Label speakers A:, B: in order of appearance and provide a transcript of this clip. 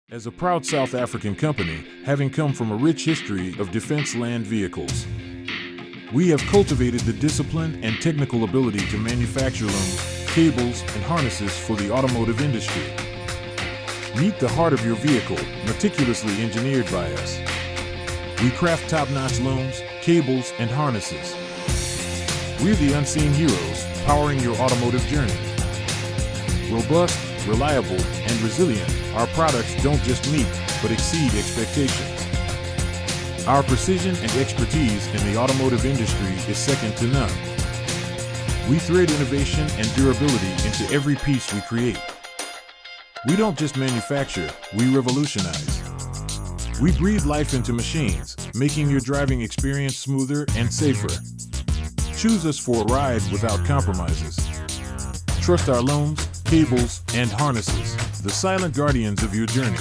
A: As a proud South African company, having come from a rich history of defense land vehicles, we have cultivated the discipline and technical ability to manufacture looms, cables, and harnesses for the automotive industry. Meet the heart of your vehicle, meticulously engineered by us. We craft top-notch looms, cables, and harnesses. We're the unseen heroes, powering your automotive journey. Robust, reliable, and resilient, our products don't just meet, but exceed expectations. Our precision and expertise in the automotive industry is second to none. We thread innovation and durability into every piece we create. We don't just manufacture, we revolutionize. We breathe life into machines, making your driving experience smoother and safer. Choose us for a ride without compromises. Trust our looms, cables, and harnesses, the silent guardians of your journey.